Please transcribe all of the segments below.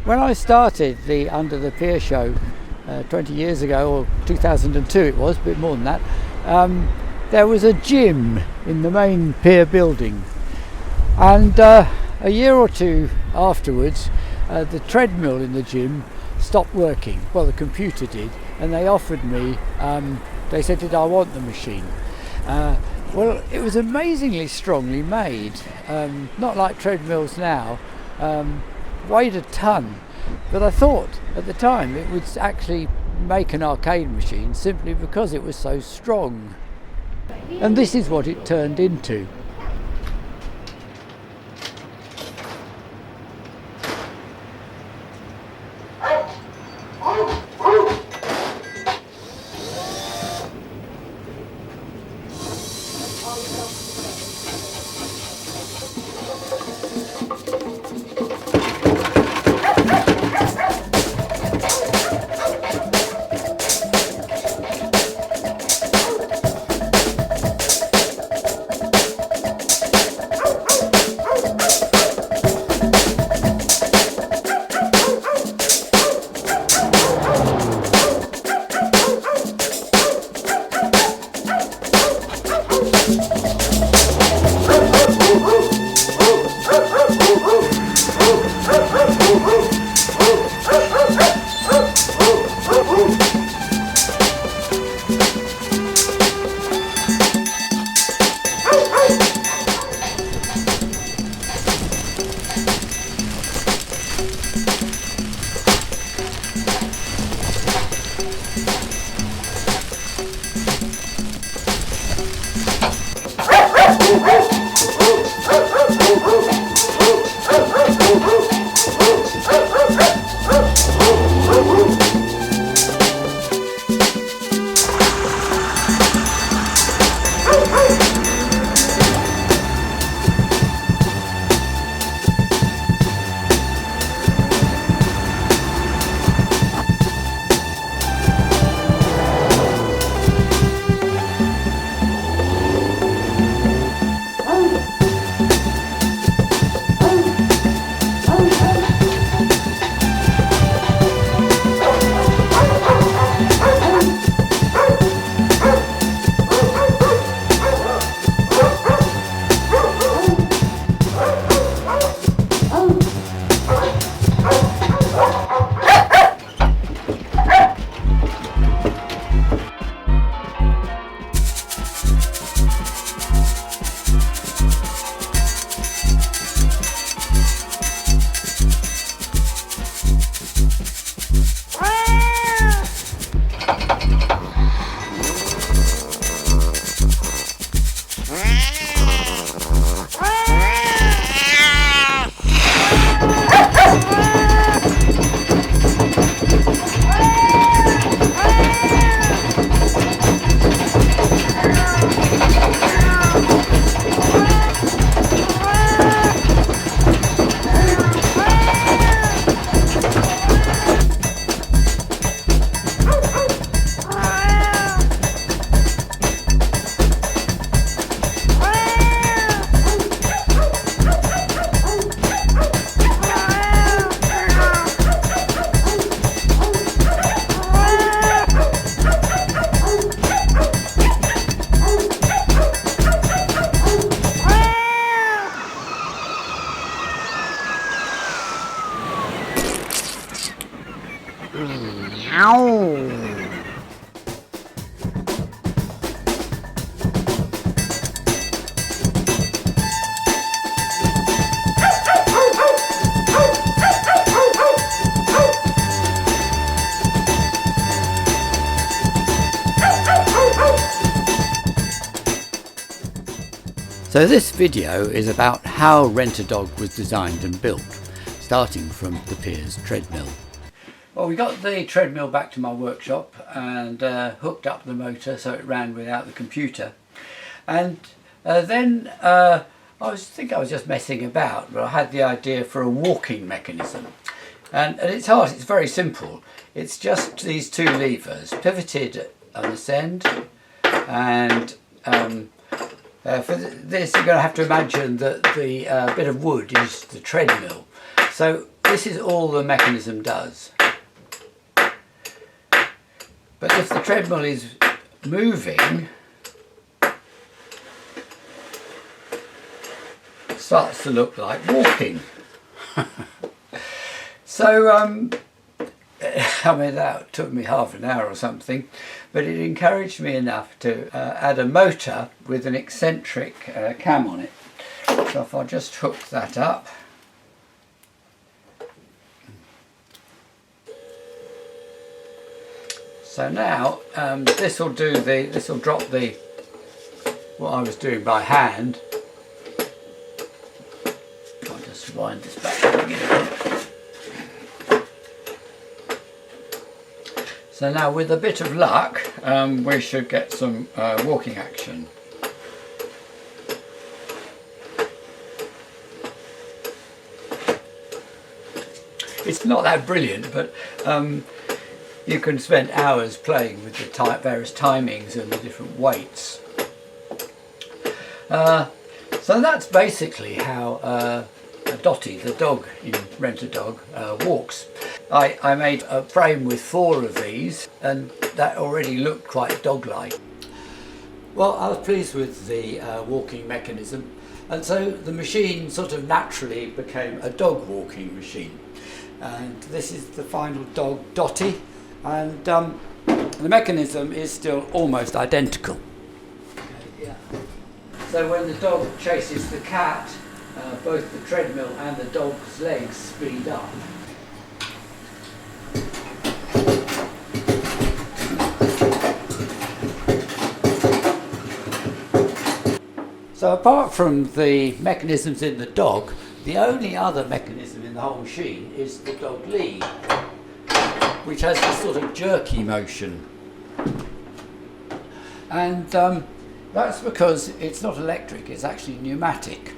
When I started the Under the Pier Show 20 years ago, or 2002 it was, a bit more than that, there was a gym in the main pier building, and a year or two afterwards the treadmill in the gym stopped working. Well, the computer did, and they offered me, they said, did I want the machine? Well, it was amazingly strongly made, not like treadmills now, weighed a ton, but I thought at the time it would actually make an arcade machine simply because it was so strong. And this is what it turned into. So this video is about how Rent-A-Dog was designed and built, starting from the Piers Treadmill. Well, we got the treadmill back to my workshop and hooked up the motor so it ran without the computer. And then I was just messing about, but I had the idea for a walking mechanism. And at its heart, it's very simple. It's just these two levers pivoted on this end, and for this you're going to have to imagine that the bit of wood is the treadmill. So this is all the mechanism does. But if the treadmill is moving, it starts to look like walking. So, I mean, that took me half an hour or something, but it encouraged me enough to add a motor with an eccentric cam on it. So if I just hook that up, so now this will drop the what I was doing by hand. I'll just wind this back again. So now, with a bit of luck, we should get some walking action. It's not that brilliant, but you can spend hours playing with the various timings and the different weights. So that's basically how Dotty, the dog in Rent-A-Dog, walks. I made a frame with 4 of these, and that already looked quite dog-like. Well, I was pleased with the walking mechanism, and so the machine sort of naturally became a dog walking machine. And this is the final dog, Dotty, and the mechanism is still almost identical. So when the dog chases the cat, both the treadmill and the dog's legs speed up. So apart from the mechanisms in the dog, the only other mechanism in the whole machine is the dog lead, which has this sort of jerky motion. And that's because it's not electric, it's actually pneumatic.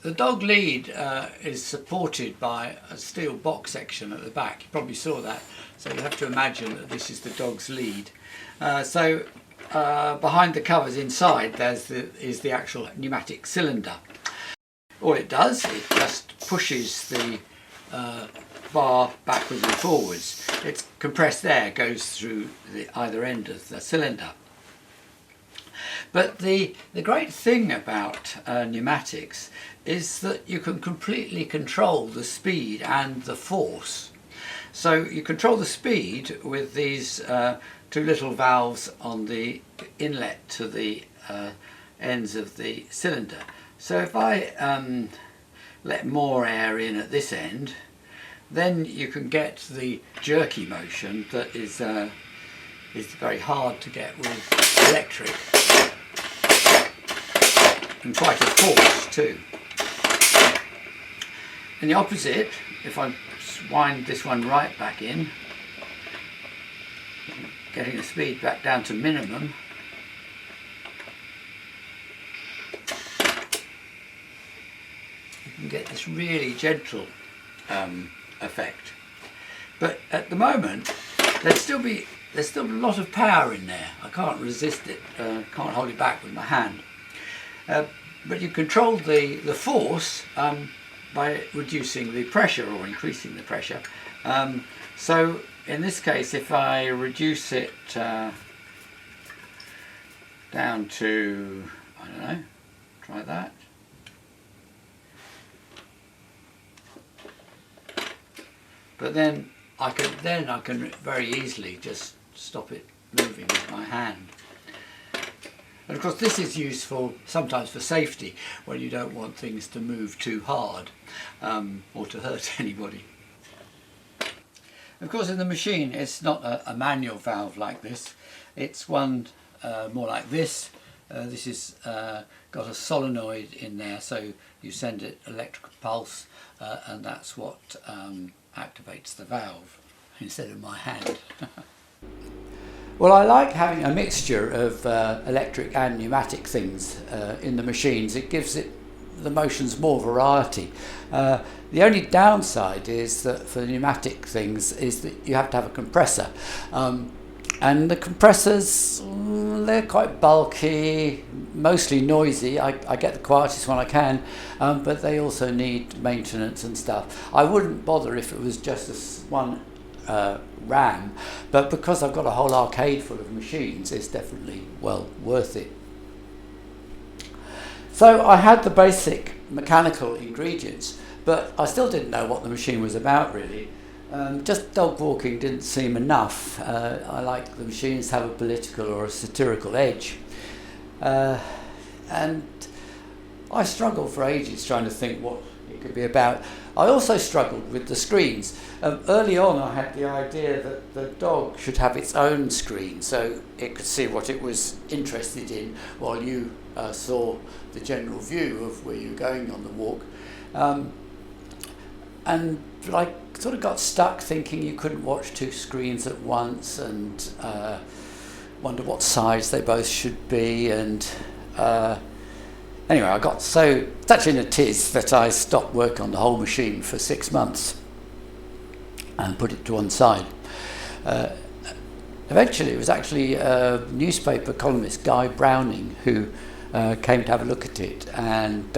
The dog lead is supported by a steel box section at the back. You probably saw that, so you have to imagine that this is the dog's lead. Behind the covers inside is the actual pneumatic cylinder. All it does, it just pushes the bar backwards and forwards. It's compressed air goes through either end of the cylinder. But the great thing about pneumatics is that you can completely control the speed and the force. So you control the speed with these 2 little valves on the inlet to the ends of the cylinder. So if I let more air in at this end, then you can get the jerky motion that is very hard to get with electric, and quite a force too. And the opposite, if I wind this one right back in, getting the speed back down to minimum, you can get this really gentle effect. But at the moment, there's still a lot of power in there. I can't resist it, can't hold it back with my hand. But you control the force by reducing the pressure or increasing the pressure. So in this case, if I reduce it down to, I don't know, try that. But then I can very easily just stop it moving with my hand. And of course this is useful sometimes for safety, when you don't want things to move too hard or to hurt anybody. Of course in the machine it's not a manual valve like this, it's one more like this. This is got a solenoid in there, so you send it electrical pulse and that's what activates the valve instead of my hand. Well, I like having a mixture of electric and pneumatic things in the machines. It gives it the motions more variety. The only downside is that for the pneumatic things is that you have to have a compressor, And the compressors, they're quite bulky, mostly noisy. I get the quietest one I can, but they also need maintenance and stuff. I wouldn't bother if it was just one RAM, but because I've got a whole arcade full of machines, it's definitely well worth it. So I had the basic mechanical ingredients, but I still didn't know what the machine was about really. Just dog walking didn't seem enough. I like the machines to have a political or a satirical edge. And I struggled for ages trying to think what it could be about. I also struggled with the screens. Early on I had the idea that the dog should have its own screen so it could see what it was interested in while you saw the general view of where you're going on the walk. And I sort of got stuck thinking you couldn't watch two screens at once, and wonder what size they both should be. And anyway, I got such in a tiz that I stopped work on the whole machine for 6 months and put it to one side. Eventually, it was actually a newspaper columnist, Guy Browning, who came to have a look at it, and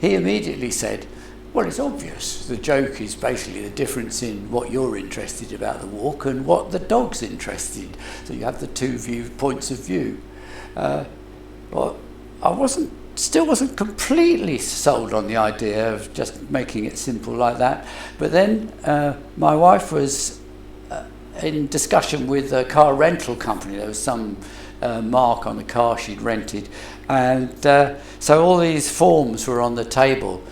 he immediately said, well, it's obvious. The joke is basically the difference in what you're interested about the walk and what the dog's interested. So you have the two points of view. Well, I still wasn't completely sold on the idea of just making it simple like that. But then my wife was in discussion with a car rental company. There was some mark on the car she'd rented, and so all these forms were on the table.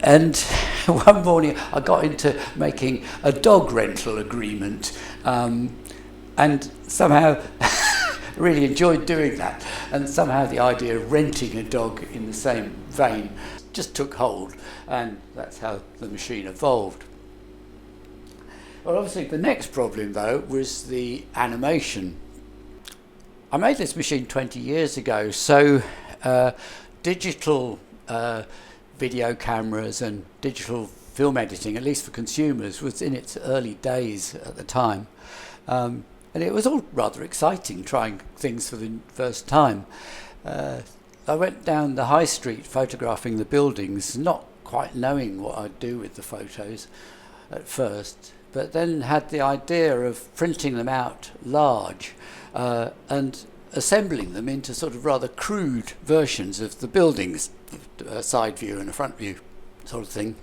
And one morning I got into making a dog rental agreement, and somehow really enjoyed doing that. And somehow the idea of renting a dog in the same vein just took hold, and that's how the machine evolved. Well, obviously the next problem though was the animation. I made this machine 20 years ago, so digital video cameras and digital film editing, at least for consumers, was in its early days at the time. And it was all rather exciting trying things for the first time. I went down the high street photographing the buildings, not quite knowing what I'd do with the photos at first, but then had the idea of printing them out large and assembling them into sort of rather crude versions of the buildings, a side view and a front view sort of thing.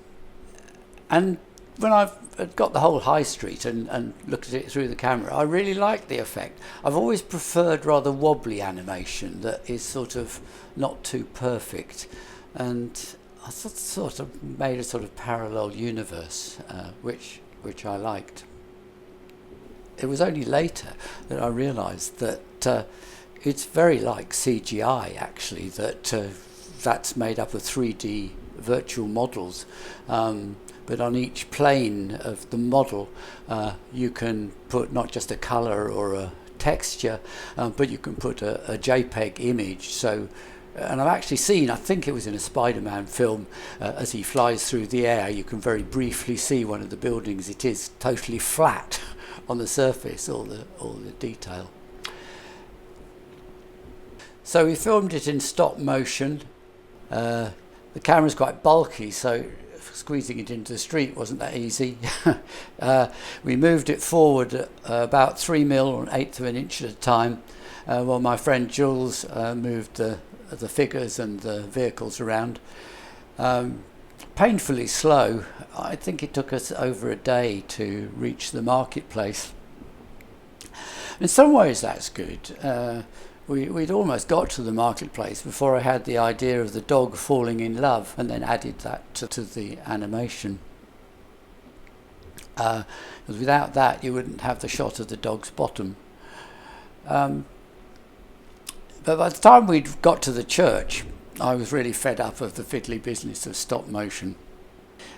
And when I've got the whole high street and looked at it through the camera, I really liked the effect. I've always preferred rather wobbly animation that is sort of not too perfect, and I sort of made a sort of parallel universe, which I liked. It was only later that I realised that it's very like CGI actually, that that's made up of 3D virtual models, but on each plane of the model you can put not just a colour or a texture, but you can put a JPEG image. So, and I've actually seen, I think it was in a Spider-Man film, as he flies through the air, you can very briefly see one of the buildings. It is totally flat on the surface, all the detail. So we filmed it in stop motion. The camera's quite bulky, so squeezing it into the street wasn't that easy. We moved it forward about 3 mil or 1/8 of an inch at a time, while my friend Jules moved the figures and the vehicles around. Painfully slow. I think it took us over a day to reach the marketplace. In some ways that's good. We'd almost got to the marketplace before I had the idea of the dog falling in love, and then added that to the animation. Because without that you wouldn't have the shot of the dog's bottom. But by the time we'd got to the church, I was really fed up of the fiddly business of stop motion,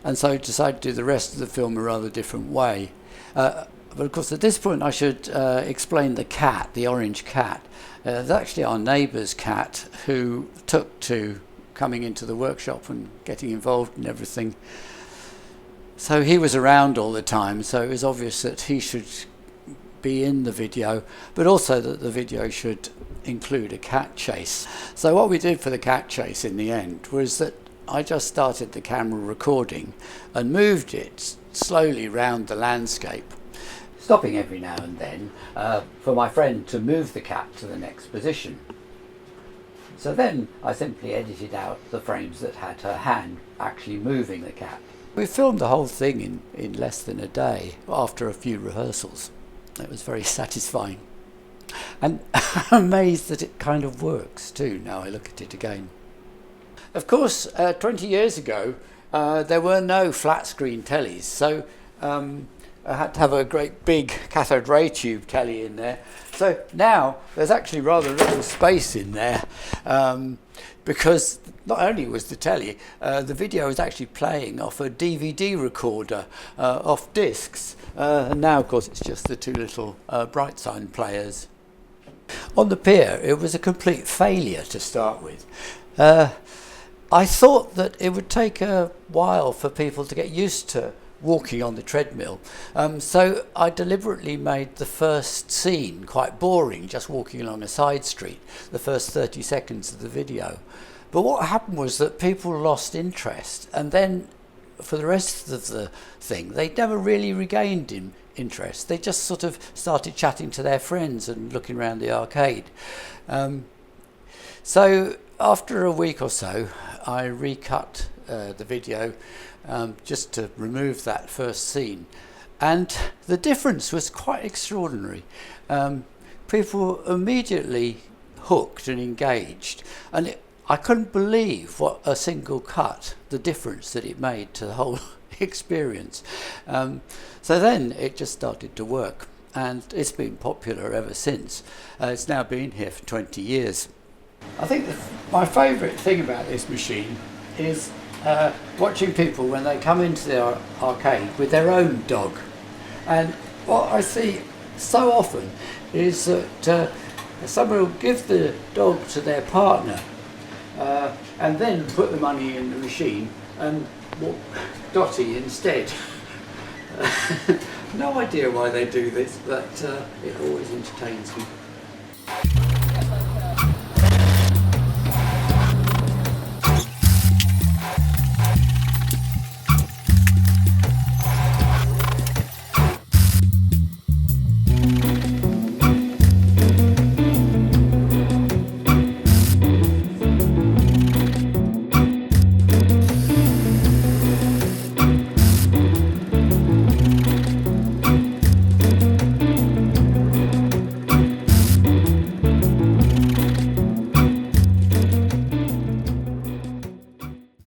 and so decided to do the rest of the film a rather different way. But of course at this point I should explain the cat, the orange cat. It's actually our neighbour's cat, who took to coming into the workshop and getting involved in everything. So he was around all the time, so it was obvious that he should be in the video, but also that the video should include a cat chase. So what we did for the cat chase in the end was that I just started the camera recording and moved it slowly round the landscape, stopping every now and then for my friend to move the cat to the next position. So then I simply edited out the frames that had her hand actually moving the cat. We filmed the whole thing in less than a day after a few rehearsals. It was very satisfying. And I'm amazed that it kind of works too, now I look at it again. Of course, 20 years ago, there were no flat screen tellies, so I had to have a great big cathode ray tube telly in there. So now there's actually rather little space in there, because not only was the telly, the video was actually playing off a DVD recorder off discs, and now of course it's just the two little bright sign players. On the pier it was a complete failure to start with. I thought that it would take a while for people to get used to walking on the treadmill, so I deliberately made the first scene quite boring, just walking along a side street, the first 30 seconds of the video. But what happened was that people lost interest, and then for the rest of the thing they never really regained interest. They just sort of started chatting to their friends and looking around the arcade. So after a week or so I recut the video just to remove that first scene, and the difference was quite extraordinary. People immediately hooked and engaged, and I couldn't believe what a single cut, the difference that it made to the whole experience. So then it just started to work, and it's been popular ever since. It's now been here for 20 years. I think my favourite thing about this machine is watching people when they come into the arcade with their own dog. And what I see so often is that someone will give the dog to their partner and then put the money in the machine and walk Dotty instead. No idea why they do this, but it always entertains me.